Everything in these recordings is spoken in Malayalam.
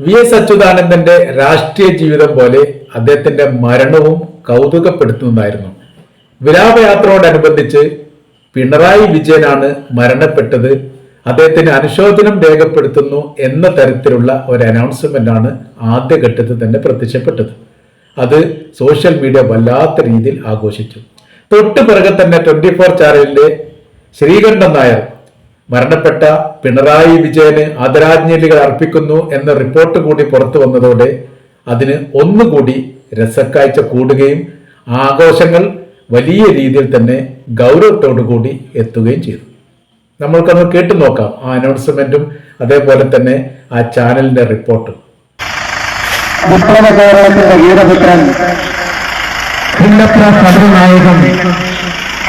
വി.എസ്. അച്യുതാനന്ദന്റെ രാഷ്ട്രീയ ജീവിതം പോലെ അദ്ദേഹത്തിന്റെ മരണവും കൗതുകപ്പെടുത്തുന്നതായിരുന്നു. വിലാപയാത്രയോടനുബന്ധിച്ച് പിണറായി വിജയനാണ് മരണപ്പെട്ടത്, അദ്ദേഹത്തിന് അനുശോചനം രേഖപ്പെടുത്തുന്നു എന്ന തരത്തിലുള്ള ഒരു അനൗൺസ്മെന്റാണ് ആദ്യഘട്ടത്തിൽ തന്നെ പ്രത്യക്ഷപ്പെട്ടത്. അത് സോഷ്യൽ മീഡിയ വല്ലാത്ത രീതിയിൽ ആഘോഷിച്ചു. തൊട്ടു പിറകെ തന്നെ 24 ചാനലിലെ ശ്രീകണ്ഠൻ നായർ മരണപ്പെട്ട പിണറായി വിജയന് ആദരാഞ്ജലികൾ അർപ്പിക്കുന്നു എന്ന റിപ്പോർട്ട് കൂടി പുറത്തു വന്നതോടെ അതിന് ഒന്നുകൂടി രസക്കാഴ്ച കൂടുകയും ആഘോഷങ്ങൾ വലിയ രീതിയിൽ തന്നെ ഗൗരവത്തോടു കൂടി എത്തുകയും ചെയ്തു. നമ്മൾക്കൊന്ന് കേട്ടു നോക്കാം ആ അനൗൺസ്മെന്റും അതേപോലെ തന്നെ ആ ചാനലിന്റെ റിപ്പോർട്ടും.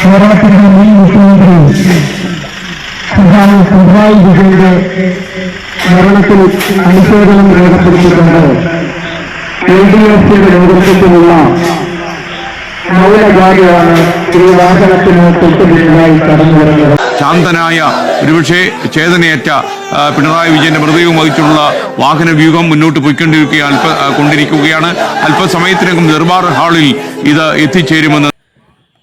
കേരളത്തിന്റെ മുൻ മുഖ്യമന്ത്രി പിണറായി വിജയന്റെ മരണത്തിൽ അനുശോചനം രേഖപ്പെടുത്തിക്കൊണ്ട് LDF-യുടെ നേതൃത്വത്തിലുള്ള മൗനജാഥയാണ് ഈ വാഹനത്തിന് തൊട്ടുപിന്നിലായി കടന്നു വരുന്നത്. ശാന്തനായ ഒരുപക്ഷെ ചേതനയേറ്റ പിണറായി വിജയന്റെ മൃതദേഹം വഹിച്ചുള്ള വാഹന വ്യൂഹം മുന്നോട്ട് കൊണ്ടിരിക്കുകയാണ്. അല്പസമയത്തിനകം ദർബാർ ഹാളിൽ ഇത് എത്തിച്ചേരുമെന്ന്.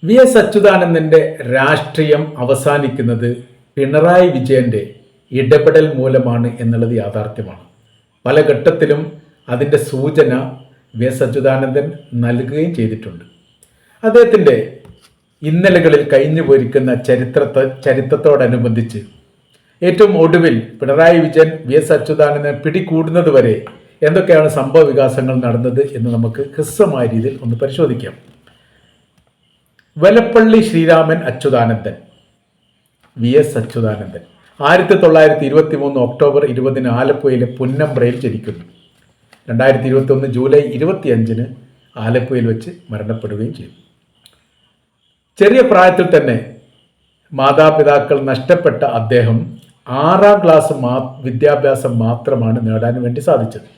വി.എസ്. അച്യുതാനന്ദന്റെ രാഷ്ട്രീയം അവസാനിക്കുന്നത് പിണറായി വിജയന്റെ ഇടപെടൽ മൂലമാണ് എന്നുള്ളത് യാഥാർത്ഥ്യമാണ്. പല ഘട്ടത്തിലും അതിൻ്റെ സൂചന വി.എസ്. അച്യുതാനന്ദൻ നൽകുകയും ചെയ്തിട്ടുണ്ട്. അദ്ദേഹത്തിൻ്റെ ഇന്നലകളിൽ കഴിഞ്ഞു പോയിരിക്കുന്ന ചരിത്രത്തോടനുബന്ധിച്ച് ഏറ്റവും ഒടുവിൽ പിണറായി വിജയൻ വി.എസ്. അച്യുതാനന്ദനെ പിടികൂടുന്നത് വരെ എന്തൊക്കെയാണ് സംഭവ വികാസങ്ങൾ നടന്നത് എന്ന് നമുക്ക് ഹ്രസ്വമായ രീതിയിൽ ഒന്ന് പരിശോധിക്കാം. വെലപ്പള്ളി ശ്രീരാമൻ അച്യുതാനന്ദൻ, വി.എസ്. അച്യുതാനന്ദൻ 1923 ഒക്ടോബർ 20 ആലപ്പുഴയിലെ പുന്നമ്പ്രയിൽ ജനിക്കുന്നു. 2021 ജൂലൈ 25 ആലപ്പുഴയിൽ വെച്ച് മരണപ്പെടുകയും ചെയ്തു. ചെറിയ പ്രായത്തിൽ തന്നെ മാതാപിതാക്കൾ നഷ്ടപ്പെട്ട അദ്ദേഹം 6ാം ക്ലാസ് വിദ്യാഭ്യാസം മാത്രമാണ് നേടാൻ വേണ്ടി സാധിച്ചത്.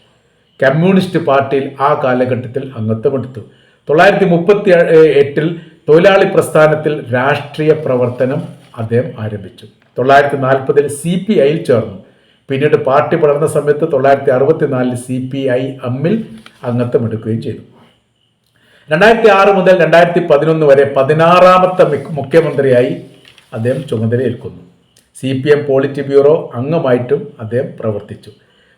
കമ്മ്യൂണിസ്റ്റ് പാർട്ടിയിൽ ആ കാലഘട്ടത്തിൽ അംഗത്വമെടുത്തു. 1938 തൊഴിലാളി പ്രസ്ഥാനത്തിൽ രാഷ്ട്രീയ പ്രവർത്തനം അദ്ദേഹം ആരംഭിച്ചു. 1940 CPIയിൽ ചേർന്നു. പിന്നീട് പാർട്ടി വളർന്ന സമയത്ത് 1964 CPIM-ൽ അംഗത്വമെടുക്കുകയും ചെയ്തു. 2006 മുതൽ 2011 വരെ 16ാമത്തെ മുഖ്യമന്ത്രിയായി അദ്ദേഹം ചുമതലയേൽക്കുന്നു. CPM പോളിറ്റ് ബ്യൂറോ അംഗമായിട്ടും അദ്ദേഹം പ്രവർത്തിച്ചു.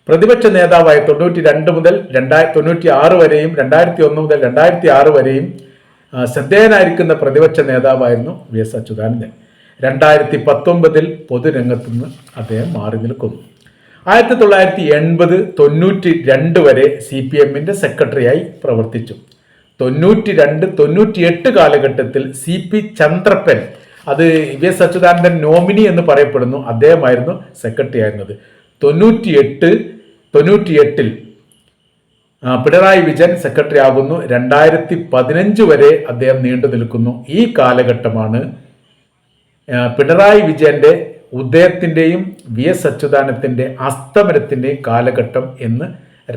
പ്രതിപക്ഷ നേതാവായ 92 മുതൽ 96 വരെയും 2001 മുതൽ 2006 വരെയും ശ്രദ്ധേയനായിരിക്കുന്ന പ്രതിപക്ഷ നേതാവായിരുന്നു വി.എസ്. അച്യുതാനന്ദൻ. 2019 പൊതുരംഗത്തു നിന്ന് അദ്ദേഹം മാറി നിൽക്കുന്നു. 1980-92 വരെ CPM-ന്റെ സെക്രട്ടറിയായി പ്രവർത്തിച്ചു. 92-98 കാലഘട്ടത്തിൽ CP ചന്ദ്രപ്പൻ, അത് വി.എസ്. അച്യുതാനന്ദൻ നോമിനി എന്ന് പറയപ്പെടുന്നു, അദ്ദേഹമായിരുന്നു സെക്രട്ടറി ആയിരുന്നത്. 98-ൽ പിണറായി വിജയൻ സെക്രട്ടറി ആകുന്നു. 2015 വരെ അദ്ദേഹം നീണ്ടു നിൽക്കുന്നു. ഈ കാലഘട്ടമാണ് പിണറായി വിജയന്റെ ഉദയത്തിൻ്റെയും വി.എസ്. അച്യുതാനന്ദന്റെ അസ്തമനത്തിൻ്റെയും കാലഘട്ടം എന്ന്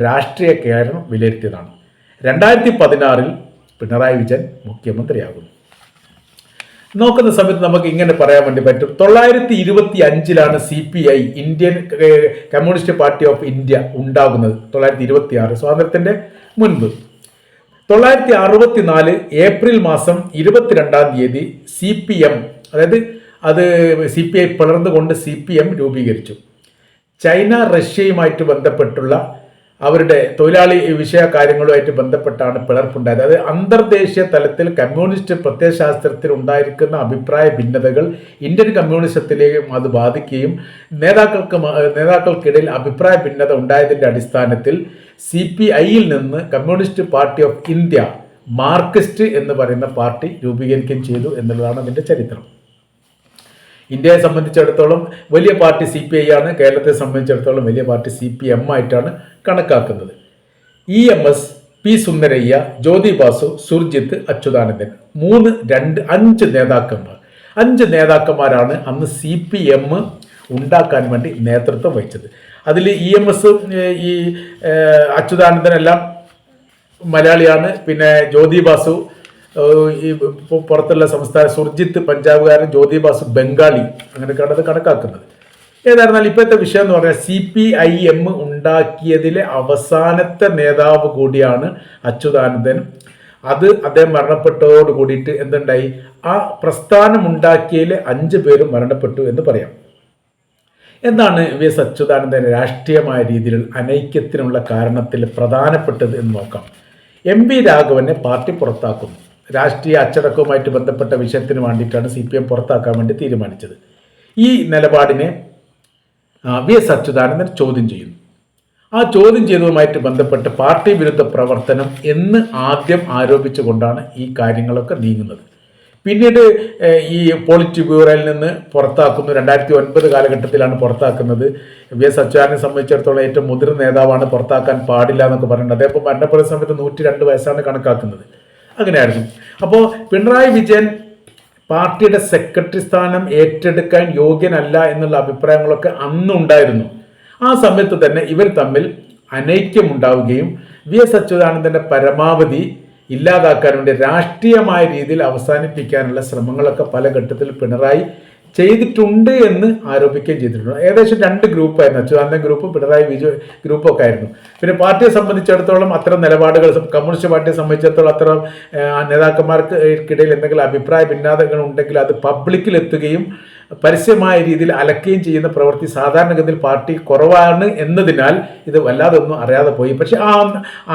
രാഷ്ട്രീയ കേരളം വിലയിരുത്തിയതാണ്. 2016 പിണറായി വിജയൻ മുഖ്യമന്ത്രിയാകുന്നു. നോക്കുന്ന സമയത്ത് നമുക്ക് ഇങ്ങനെ പറയാൻ വേണ്ടി പറ്റും. 925 CPI Indian communist party of India ഉണ്ടാകുന്നത്. 926 സ്വാതന്ത്ര്യത്തിന്റെ മുൻപ്. 964 ഏപ്രിൽ മാസം 22-ാം തീയതി CPM, അതായത് അത് CPI പിളർന്നുകൊണ്ട് CPM രൂപീകരിച്ചു. ചൈന റഷ്യയുമായിട്ട് ബന്ധപ്പെട്ടുള്ള അവരുടെ തൊഴിലാളി വിഷയ കാര്യങ്ങളുമായിട്ട് ബന്ധപ്പെട്ടാണ് പിളർപ്പുണ്ടായത്. അത് അന്തർദേശീയ തലത്തിൽ കമ്മ്യൂണിസ്റ്റ് പ്രത്യയശാസ്ത്രത്തിൽ ഉണ്ടായിരിക്കുന്ന അഭിപ്രായ ഭിന്നതകൾ ഇന്ത്യൻ കമ്മ്യൂണിസത്തിലേക്കും അത് ബാധിക്കുകയും നേതാക്കൾക്കിടയിൽ അഭിപ്രായ ഭിന്നത ഉണ്ടായതിൻ്റെ അടിസ്ഥാനത്തിൽ CPIയിൽ നിന്ന് communist party of India, Marxist എന്ന് പറയുന്ന പാർട്ടി രൂപീകരിക്കുകയും ചെയ്തു എന്നുള്ളതാണ് അതിൻ്റെ ചരിത്രം. ഇന്ത്യയെ സംബന്ധിച്ചിടത്തോളം വലിയ പാർട്ടി CPI ആണ്. കേരളത്തെ സംബന്ധിച്ചിടത്തോളം വലിയ പാർട്ടി CPM ആയിട്ടാണ് കണക്കാക്കുന്നത്. EMS, P. സുന്ദരയ്യ, ജ്യോതി ബാസു, സുർജിത്ത്, അച്യുതാനന്ദൻ 5 നേതാക്കന്മാർ. 5 നേതാക്കന്മാരാണ് അന്ന് CPM ഉണ്ടാക്കാൻ വേണ്ടി നേതൃത്വം വഹിച്ചത്. അതിൽ EMS, ഈ അച്യുതാനന്ദനെല്ലാം മലയാളിയാണ്. പിന്നെ ജ്യോതി ബാസു ഈ പുറത്തുള്ള സംസ്ഥാന, സുർജിത്ത് പഞ്ചാബുകാരൻ, ജ്യോതി ബാസു ബംഗാളി, അങ്ങനെയൊക്കെയാണ് അത് കണക്കാക്കുന്നത്. ഏതായിരുന്നാലും ഇപ്പോഴത്തെ വിഷയം എന്ന് പറഞ്ഞാൽ CPIM ഉണ്ടാക്കിയതിലെ അവസാനത്തെ നേതാവ് കൂടിയാണ് അച്യുതാനന്ദൻ. അത് അദ്ദേഹം മരണപ്പെട്ടതോട് കൂടിയിട്ട് എന്തുണ്ടായി, ആ പ്രസ്ഥാനം ഉണ്ടാക്കിയതിലെ 5 പേരും മരണപ്പെട്ടു എന്ന് പറയാം. എന്താണ് VS അച്യുതാനന്ദൻ രാഷ്ട്രീയമായ രീതിയിൽ അനൈക്യത്തിനുള്ള കാരണത്തിൽ പ്രധാനപ്പെട്ടത് എന്ന് നോക്കാം. MV രാഘവനെ പാർട്ടി പുറത്താക്കുന്നു. രാഷ്ട്രീയ അച്ചടക്കവുമായിട്ട് ബന്ധപ്പെട്ട വിഷയത്തിന് വേണ്ടിയിട്ടാണ് CPM പുറത്താക്കാൻ വേണ്ടി തീരുമാനിച്ചത്. ഈ നിലപാടിനെ VS അച്യുതാനന്ദൻ ചോദ്യം ചെയ്യുന്നു. ആ ചോദ്യം ചെയ്തതുമായിട്ട് ബന്ധപ്പെട്ട് പാർട്ടി വിരുദ്ധ പ്രവർത്തനം എന്ന് ആദ്യം ആരോപിച്ചുകൊണ്ടാണ് ഈ കാര്യങ്ങളൊക്കെ നീങ്ങുന്നത്. പിന്നീട് ഈ പോളിറ്റ് ബ്യൂറോയിൽ നിന്ന് പുറത്താക്കുന്നു. 2009 കാലഘട്ടത്തിലാണ് പുറത്താക്കുന്നത്. VS അച്യുതാനന്ദനെ സംബന്ധിച്ചിടത്തോളം ഏറ്റവും മുതിർന്ന നേതാവാണ്, പുറത്താക്കാൻ പാടില്ല എന്നൊക്കെ പറയുന്നത്. അദ്ദേഹം മരണപ്പെടുന്ന സമയത്ത് 102 വയസ്സാണ് കണക്കാക്കുന്നത്. അങ്ങനെയായിരുന്നു. അപ്പോൾ പിണറായി വിജയൻ പാർട്ടിയുടെ സെക്രട്ടറി സ്ഥാനം ഏറ്റെടുക്കാൻ യോഗ്യനല്ല എന്നുള്ള അഭിപ്രായങ്ങളൊക്കെ അന്നുണ്ടായിരുന്നു. ആ സമയത്ത് തന്നെ ഇവർ തമ്മിൽ അനൈക്യമുണ്ടാവുകയും VS അച്യുതാനന്ദൻ്റെ പരമാവധി ഇല്ലാതാക്കാൻ വേണ്ടി രാഷ്ട്രീയമായ രീതിയിൽ അവസാനിപ്പിക്കാനുള്ള ശ്രമങ്ങളൊക്കെ പല ഘട്ടത്തിൽ പിണറായി ചെയ്തിട്ടുണ്ട് എന്ന് ആരോപിക്കുകയും ചെയ്തിട്ടുണ്ട്. ഏകദേശം 2 ഗ്രൂപ്പായിരുന്നു, അച്യുതാനന്ദൻ ഗ്രൂപ്പും പിണറായി വിജയൻ ഗ്രൂപ്പും ഒക്കെ ആയിരുന്നു. പിന്നെ പാർട്ടിയെ സംബന്ധിച്ചിടത്തോളം അത്തരം നിലപാടുകൾ, കമ്മ്യൂണിസ്റ്റ് പാർട്ടിയെ സംബന്ധിച്ചിടത്തോളം അത്തരം നേതാക്കന്മാർക്കിടയിൽ എന്തെങ്കിലും അഭിപ്രായ ഭിന്നതകൾ ഉണ്ടെങ്കിൽ അത് പബ്ലിക്കിൽ എത്തുകയും പരസ്യമായ രീതിയിൽ അലക്കുകയും ചെയ്യുന്ന പ്രവൃത്തി സാധാരണഗതിയിൽ പാർട്ടി കുറവാണ് എന്നതിനാൽ ഇത് വല്ലാതെ ഒന്നും അറിയാതെ പോയി. പക്ഷെ ആ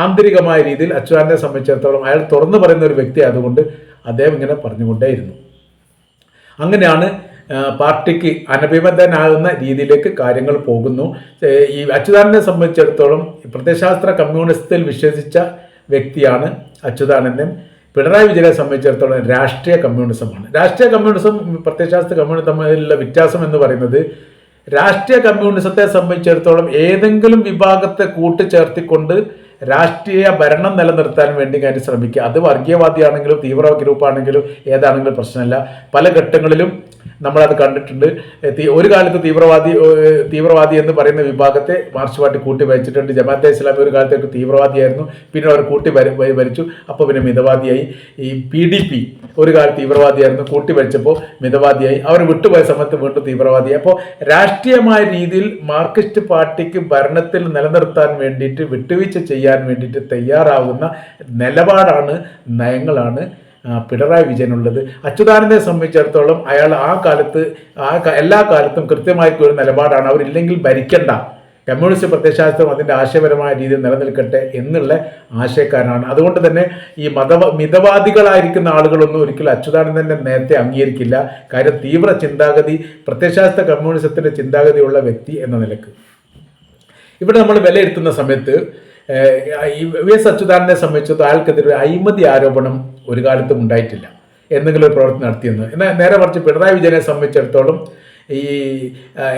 ആന്തരികമായ രീതിയിൽ അച്യുതാനന്ദനെ സംബന്ധിച്ചിടത്തോളം അയാൾ തുറന്നു പറയുന്ന ഒരു വ്യക്തി ആയതുകൊണ്ട് അദ്ദേഹം ഇങ്ങനെ പറഞ്ഞുകൊണ്ടേയിരുന്നു. അങ്ങനെയാണ് പാർട്ടിക്ക് അനഭിബന്ധനാകുന്ന രീതിയിലേക്ക് കാര്യങ്ങൾ പോകുന്നു. ഈ അച്യുതാനന്ദനെ സംബന്ധിച്ചിടത്തോളം പ്രത്യയശാസ്ത്ര കമ്മ്യൂണിസത്തിൽ വിശ്വസിച്ച വ്യക്തിയാണ് അച്യുതാനന്ദൻ. പിണറായി വിജയനെ സംബന്ധിച്ചിടത്തോളം രാഷ്ട്രീയ കമ്മ്യൂണിസമാണ്. രാഷ്ട്രീയ കമ്മ്യൂണിസം പ്രത്യയശാസ്ത്ര കമ്മ്യൂണിസം തമ്മിലുള്ള വ്യത്യാസം എന്ന് പറയുന്നത്, രാഷ്ട്രീയ കമ്മ്യൂണിസത്തെ സംബന്ധിച്ചിടത്തോളം ഏതെങ്കിലും വിഭാഗത്തെ കൂട്ടിച്ചേർത്തിക്കൊണ്ട് രാഷ്ട്രീയ ഭരണം നിലനിർത്താൻ വേണ്ടി കാര്യം ശ്രമിക്കുക. അത് വർഗീയവാദിയാണെങ്കിലും തീവ്ര ഗ്രൂപ്പാണെങ്കിലും ഏതാണെങ്കിലും പ്രശ്നമല്ല. പല ഘട്ടങ്ങളിലും നമ്മളത് കണ്ടിട്ടുണ്ട്. ഒരു കാലത്ത് തീവ്രവാദി എന്ന് പറയുന്ന വിഭാഗത്തെ മാർക്സ് പാർട്ടി കൂട്ടി ഭരിച്ചിട്ടുണ്ട്. ജമാഅത്തെ ഇസ്ലാമി ഒരു കാലത്തേക്ക് തീവ്രവാദിയായിരുന്നു, പിന്നെ അവർ കൂട്ടി ഭരിച്ചു, അപ്പോൾ പിന്നെ മിതവാദിയായി. ഈ PDP ഒരു കാലത്ത് തീവ്രവാദിയായിരുന്നു, കൂട്ടി ഭരിച്ചപ്പോൾ മിതവാദിയായി. അവർ വിട്ടുപോയ സമയത്ത് വീണ്ടും തീവ്രവാദിയായി. അപ്പോൾ രാഷ്ട്രീയമായ രീതിയിൽ മാർക്സിസ്റ്റ് പാർട്ടിക്ക് ഭരണത്തിൽ നിലനിർത്താൻ വേണ്ടിയിട്ട് വിട്ടുവീഴ്ച ചെയ്യാൻ വേണ്ടിയിട്ട് തയ്യാറാവുന്ന നിലപാടാണ്, നയങ്ങളാണ് പിണറായി വിജയനുള്ളത്. അച്യുതാനന്ദനെ സംബന്ധിച്ചിടത്തോളം അയാൾ എല്ലാ കാലത്തും കൃത്യമായിട്ട് ഒരു നിലപാടാണ്. അവരില്ലെങ്കിൽ ഭരിക്കണ്ട, കമ്മ്യൂണിസ്റ്റ് പ്രത്യയശാസ്ത്രം അതിൻ്റെ ആശയപരമായ രീതിയിൽ നിലനിൽക്കട്ടെ എന്നുള്ള ആശയക്കാരനാണ്. അതുകൊണ്ട് തന്നെ ഈ മിതവാദികളായിരിക്കുന്ന ആളുകളൊന്നും ഒരിക്കലും അച്യുതാനന്ദൻ്റെ നേരത്തെ അംഗീകരിക്കില്ല. കാര്യം തീവ്ര ചിന്താഗതി, പ്രത്യയശാസ്ത്ര കമ്മ്യൂണിസത്തിൻ്റെ ചിന്താഗതിയുള്ള വ്യക്തി എന്ന നിലക്ക് ഇവിടെ നമ്മൾ വിലയിരുത്തുന്ന സമയത്ത് VS അച്യുതാനന്ദനെ സംബന്ധിച്ചത് അയാൾക്കെതിരെ അഴിമതി ആരോപണം ഒരു കാലത്തും ഉണ്ടായിട്ടില്ല, എന്തെങ്കിലും ഒരു പ്രവർത്തനം നടത്തിയെന്ന്. എന്നാൽ നേരെ മറിച്ച് പിണറായി വിജയനെ സംബന്ധിച്ചിടത്തോളം ഈ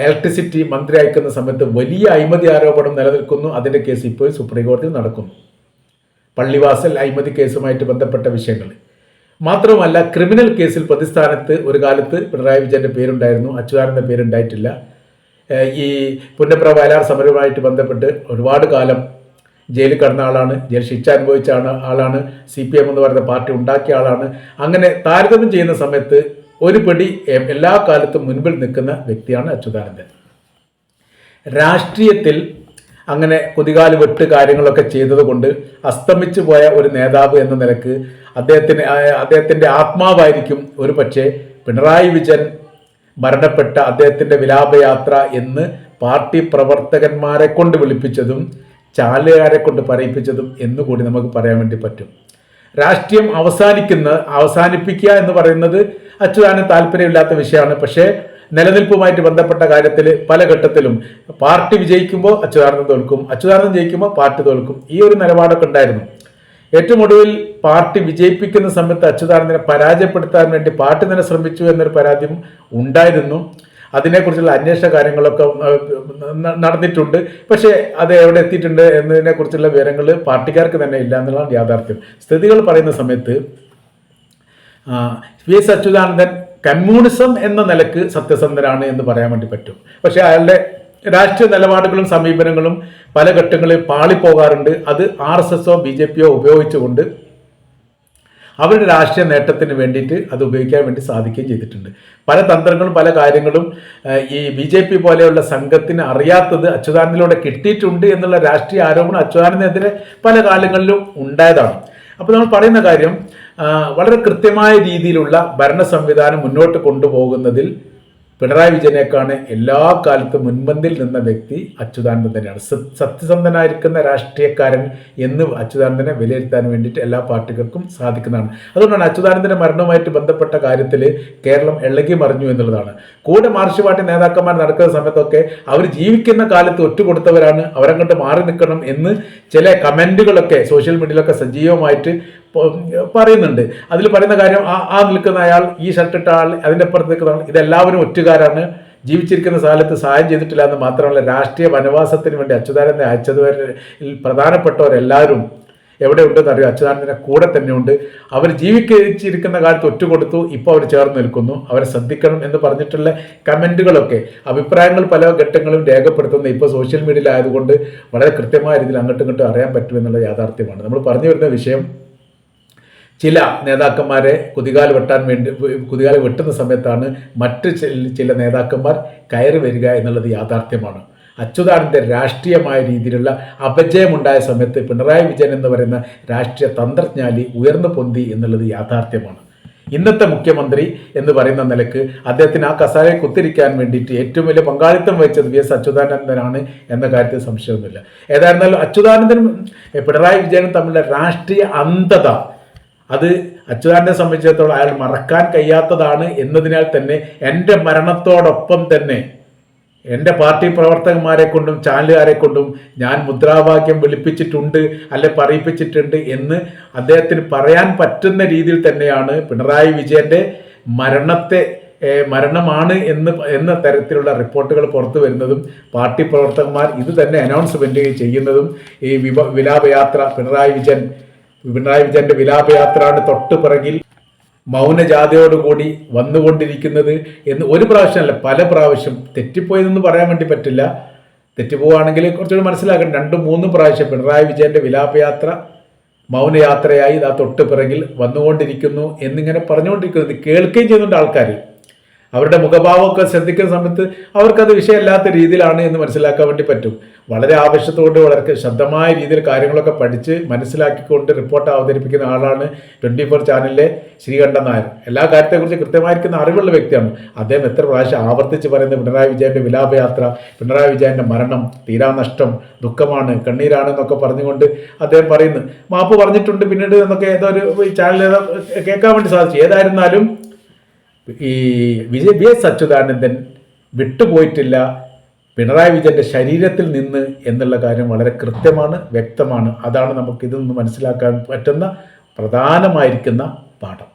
ഇലക്ട്രിസിറ്റി മന്ത്രി അയക്കുന്ന സമയത്ത് വലിയ അഴിമതി ആരോപണം നിലനിൽക്കുന്നു. അതിൻ്റെ കേസ് ഇപ്പോൾ സുപ്രീം കോടതിയിൽ നടക്കുന്നു. പള്ളിവാസൽ അഴിമതി കേസുമായിട്ട് ബന്ധപ്പെട്ട വിഷയങ്ങൾ മാത്രമല്ല, ക്രിമിനൽ കേസിൽ പ്രതിസ്ഥാനത്ത് ഒരു കാലത്ത് പിണറായി വിജയൻ്റെ പേരുണ്ടായിരുന്നു, അച്യുതാനന്ദൻ്റെ പേരുണ്ടായിട്ടില്ല. ഈ പുന്നപ്ര വയലാർ സമരവുമായിട്ട് ബന്ധപ്പെട്ട് ഒരുപാട് കാലം ജയിലിൽ കിടന്ന ആളാണ്, ജയിൽ ശിക്ഷ അനുഭവിച്ച ആളാണ്, CPM എന്ന് പറയുന്ന പാർട്ടി ഉണ്ടാക്കിയ ആളാണ്. അങ്ങനെ താരതമ്യം ചെയ്യുന്ന സമയത്ത് ഒരു പടി എല്ലാ കാലത്തും മുൻപിൽ നിൽക്കുന്ന വ്യക്തിയാണ് അച്യുതാനന്ദൻ. രാഷ്ട്രീയത്തിൽ അങ്ങനെ കുതികാല് വെട്ട് കാര്യങ്ങളൊക്കെ ചെയ്തതുകൊണ്ട് അസ്തമിച്ചു പോയ ഒരു നേതാവ് എന്ന നിലക്ക് അദ്ദേഹത്തിൻ്റെ ആത്മാവായിരിക്കും ഒരു പക്ഷേ പിണറായി വിജയൻ മരണപ്പെട്ട അദ്ദേഹത്തിൻ്റെ വിലാപയാത്ര എന്ന് പാർട്ടി പ്രവർത്തകന്മാരെ കൊണ്ട് വിളിപ്പിച്ചതും ചാലുകാരെ കൊണ്ട് പറയിപ്പിച്ചതും എന്നുകൂടി നമുക്ക് പറയാൻ വേണ്ടി പറ്റും. രാഷ്ട്രീയം അവസാനിപ്പിക്കുക എന്ന് പറയുന്നത് അച്യുതാനന്ദന് താല്പര്യമില്ലാത്ത വിഷയമാണ്. പക്ഷേ നിലനിൽപ്പുമായിട്ട് ബന്ധപ്പെട്ട കാര്യത്തിൽ പല ഘട്ടത്തിലും പാർട്ടി വിജയിക്കുമ്പോൾ അച്യുതാനന്ദൻ തോൽക്കും, അച്യുതാനന്ദൻ ജയിക്കുമ്പോൾ പാർട്ടി തോൽക്കും. ഈ ഒരു നിലപാടൊക്കെ ഉണ്ടായിരുന്നു. ഏറ്റവും ഒടുവിൽ പാർട്ടി വിജയിപ്പിക്കുന്ന സമയത്ത് അച്യുതാനന്ദനെ പരാജയപ്പെടുത്താൻ വേണ്ടി പാർട്ടി തന്നെ ശ്രമിച്ചു എന്നൊരു പരാതിയും ഉണ്ടായിരുന്നു. അതിനെക്കുറിച്ചുള്ള അന്വേഷണ കാര്യങ്ങളൊക്കെ നടന്നിട്ടുണ്ട്. പക്ഷേ അത് എവിടെ എത്തിയിട്ടുണ്ട് എന്നതിനെക്കുറിച്ചുള്ള വിവരങ്ങൾ പാർട്ടിക്കാർക്ക് തന്നെ ഇല്ല എന്നുള്ളതാണ് യാഥാർത്ഥ്യം. സ്ഥിതികൾ പറയുന്ന സമയത്ത് VS അച്യുതാനന്ദൻ കമ്മ്യൂണിസം എന്ന നിലക്ക് സത്യസന്ധനാണ് എന്ന് പറയാൻ വേണ്ടി പറ്റും. പക്ഷേ അയാളുടെ രാഷ്ട്രീയ നിലപാടുകളും സമീപനങ്ങളും പല ഘട്ടങ്ങളിൽ പാളിപ്പോകാറുണ്ട്. അത് RSSO BJPയോ ഉപയോഗിച്ചുകൊണ്ട് അവരുടെ രാഷ്ട്രീയ നേട്ടത്തിന് വേണ്ടിയിട്ട് അത് ഉപയോഗിക്കാൻ വേണ്ടി സാധിക്കുകയും ചെയ്തിട്ടുണ്ട്. പല തന്ത്രങ്ങളും പല കാര്യങ്ങളും ഈ BJP പോലെയുള്ള സംഘത്തിന് അറിയാത്തത് അച്യുതാനന്ദനിലൂടെ കിട്ടിയിട്ടുണ്ട് എന്നുള്ള രാഷ്ട്രീയ ആരോപണം അച്യുതാനന്ദനെതിരെ പല കാലങ്ങളിലും ഉണ്ടായതാണ്. അപ്പോൾ നമ്മൾ പറയുന്ന കാര്യം വളരെ കൃത്യമായ രീതിയിലുള്ള ഭരണ സംവിധാനം മുന്നോട്ട് കൊണ്ടുപോകുന്നതിൽ പിണറായി വിജയനേക്കാണ് എല്ലാ കാലത്തും മുൻപന്തിയിൽ നിന്ന വ്യക്തി അച്യുതാനന്ദൻ തന്നെയാണ്. സത്യസന്ധനായിരിക്കുന്ന രാഷ്ട്രീയക്കാരൻ എന്ന് അച്യുതാനന്ദനെ വിലയിരുത്താൻ വേണ്ടിയിട്ട് എല്ലാ പാർട്ടികൾക്കും സാധിക്കുന്നതാണ്. അതുകൊണ്ടാണ് അച്യുതാനന്ദൻ്റെ മരണവുമായിട്ട് ബന്ധപ്പെട്ട കാര്യത്തിൽ കേരളം ഇളകി മറിഞ്ഞു എന്നുള്ളതാണ്. കൂടെ മാർക്സിസ്റ്റ് പാർട്ടി നേതാക്കന്മാർ നടക്കുന്ന സമയത്തൊക്കെ അവർ ജീവിക്കുന്ന കാലത്ത് ഒറ്റുകൊടുത്തവരാണ്, അവരങ്ങോട്ട് മാറി നിൽക്കണം എന്ന് ചില കമൻറ്റുകളൊക്കെ സോഷ്യൽ മീഡിയയിലൊക്കെ സജീവമായിട്ട് പറയുന്നുണ്ട്. അതിൽ പറയുന്ന കാര്യം ആ നിൽക്കുന്ന അയാൾ, ഈ ഷർട്ടിട്ട ആൾ, അതിൻ്റെ അപ്പുറത്ത് നിൽക്കുന്ന ആൾ, ഇതെല്ലാവരും ഒറ്റുകാരാണ്, ജീവിച്ചിരിക്കുന്ന കാലത്ത് സഹായം ചെയ്തിട്ടില്ല എന്ന് മാത്രമല്ല രാഷ്ട്രീയ വനവാസത്തിന് വേണ്ടി അച്യുതാനന്ദനെ അയച്ചതുവരിൽ പ്രധാനപ്പെട്ടവരെല്ലാവരും എവിടെ ഉണ്ടെന്ന് അറിയാം. അച്യുതാനന്ദനെ കൂടെ തന്നെയുണ്ട്. അവർ ജീവിച്ചിരിക്കുന്ന കാലത്ത് ഒറ്റുകൊടുത്തു, ഇപ്പോൾ അവർ ചേർന്ന് നിൽക്കുന്നു, അവരെ ശ്രദ്ധിക്കണം എന്ന് പറഞ്ഞിട്ടുള്ള കമൻറ്റുകളൊക്കെ അഭിപ്രായങ്ങൾ പല ഘട്ടങ്ങളും രേഖപ്പെടുത്തുന്നത് ഇപ്പോൾ സോഷ്യൽ മീഡിയയിൽ ആയതുകൊണ്ട് വളരെ കൃത്യമായ രീതിയിൽ അങ്ങോട്ടും ഇങ്ങോട്ടും അറിയാൻ പറ്റുമെന്നുള്ള യാഥാർത്ഥ്യമാണ്. നമ്മൾ പറഞ്ഞു വരുന്ന വിഷയം, ചില നേതാക്കന്മാരെ കുതികാൽ വെട്ടുന്ന സമയത്താണ് മറ്റ് ചില നേതാക്കന്മാർ കയറി വരിക എന്നുള്ളത് യാഥാർത്ഥ്യമാണ്. അച്യുതാനന്ദൻ്റെ രാഷ്ട്രീയമായ രീതിയിലുള്ള അപജയമുണ്ടായ സമയത്ത് പിണറായി വിജയൻ എന്ന് പറയുന്ന രാഷ്ട്രീയ തന്ത്രജ്ഞാലി ഉയർന്നു പൊന്തി എന്നുള്ളത് യാഥാർത്ഥ്യമാണ്. ഇന്നത്തെ മുഖ്യമന്ത്രി എന്ന് പറയുന്ന നിലക്ക് അദ്ദേഹത്തിന് ആ കസാരയെ കുത്തിരിക്കാൻ വേണ്ടിയിട്ട് ഏറ്റവും വലിയ പങ്കാളിത്തം വഹിച്ചത് VS അച്യുതാനന്ദനാണ് എന്ന കാര്യത്തിൽ സംശയമൊന്നുമില്ല. ഏതായിരുന്നാലും അച്യുതാനന്ദനും പിണറായി വിജയനും തമ്മിലുള്ള രാഷ്ട്രീയ അന്ധത അത് അച്യുതാനന്ദനെ സംബന്ധിച്ചിടത്തോളം അയാൾ മറക്കാൻ കഴിയാത്തതാണ് എന്നതിനാൽ തന്നെ എൻ്റെ മരണത്തോടൊപ്പം തന്നെ എൻ്റെ പാർട്ടി പ്രവർത്തകന്മാരെ കൊണ്ടും ചാനലുകാരെ കൊണ്ടും ഞാൻ മുദ്രാവാക്യം വിളിപ്പിച്ചിട്ടുണ്ട്, അല്ലെ പറയിപ്പിച്ചിട്ടുണ്ട് എന്ന് അദ്ദേഹത്തിന് പറയാൻ പറ്റുന്ന രീതിയിൽ തന്നെയാണ് പിണറായി വിജയൻ്റെ മരണമാണ് എന്ന തരത്തിലുള്ള റിപ്പോർട്ടുകൾ പുറത്തു വരുന്നതും പാർട്ടി പ്രവർത്തകന്മാർ ഇത് തന്നെ അനൗൺസ്മെൻറ്റ് ചെയ്യുന്നതും ഈ വിലാപയാത്ര പിണറായി വിജയൻ്റെ വിലാപയാത്രയാണ് തൊട്ട് പിറകിൽ മൗനജാഥയോടുകൂടി വന്നുകൊണ്ടിരിക്കുന്നത് എന്ന് ഒരു പ്രാവശ്യമല്ല പല പ്രാവശ്യം. തെറ്റിപ്പോയതെന്ന് പറയാൻ വേണ്ടി പറ്റില്ല, തെറ്റിപ്പോവുകയാണെങ്കിൽ കുറച്ചുകൂടി മനസ്സിലാക്കണം. 2-3 പ്രാവശ്യം പിണറായി വിജയൻ്റെ വിലാപയാത്ര മൗനയാത്രയായി ഇതാ തൊട്ട് പിറകിൽ വന്നുകൊണ്ടിരിക്കുന്നു എന്നിങ്ങനെ പറഞ്ഞുകൊണ്ടിരിക്കുന്നത് കേൾക്കുകയും ചെയ്യുന്നുണ്ട് ആൾക്കാർ. അവരുടെ മുഖഭാവമൊക്കെ ശ്രദ്ധിക്കുന്ന സമയത്ത് അവർക്കത് വിഷയമല്ലാത്ത രീതിയിലാണ് എന്ന് മനസ്സിലാക്കാൻ വേണ്ടി പറ്റും. വളരെ ആവശ്യത്തോട് വളരെ ശബ്ദമായ രീതിയിൽ കാര്യങ്ങളൊക്കെ പഠിച്ച് മനസ്സിലാക്കിക്കൊണ്ട് റിപ്പോർട്ട് അവതരിപ്പിക്കുന്ന ആളാണ് 24 ചാനലിലെ ശ്രീകണ്ഠൻ നായർ. എല്ലാ കാര്യത്തെക്കുറിച്ച് കൃത്യമായിരിക്കുന്ന അറിവുള്ള വ്യക്തിയാണ്. അദ്ദേഹം എത്ര പ്രാവശ്യം ആവർത്തിച്ച് പറയുന്നത് പിണറായി വിജയൻ്റെ വിലാപയാത്ര, പിണറായി വിജയൻ്റെ മരണം തീരാനഷ്ടം, ദുഃഖമാണ്, കണ്ണീരാണ് എന്നൊക്കെ പറഞ്ഞുകൊണ്ട് അദ്ദേഹം പറയുന്നു. മാപ്പ് പറഞ്ഞിട്ടുണ്ട് പിന്നീട് എന്നൊക്കെ ഏതോ ഒരു ചാനൽ കേൾക്കാൻ വേണ്ടി സാധിച്ചു. ഏതായിരുന്നാലും ഈ VS അച്യുതാനന്ദൻ വിട്ടുപോയിട്ടില്ല പിണറായി വിജയൻ്റെ ശരീരത്തിൽ നിന്ന് എന്നുള്ള കാര്യം വളരെ കൃത്യമാണ്, വ്യക്തമാണ്. അതാണ് നമുക്കിതിൽ നിന്ന് മനസ്സിലാക്കാൻ പറ്റുന്ന പ്രധാനമായിരിക്കുന്ന പാഠം.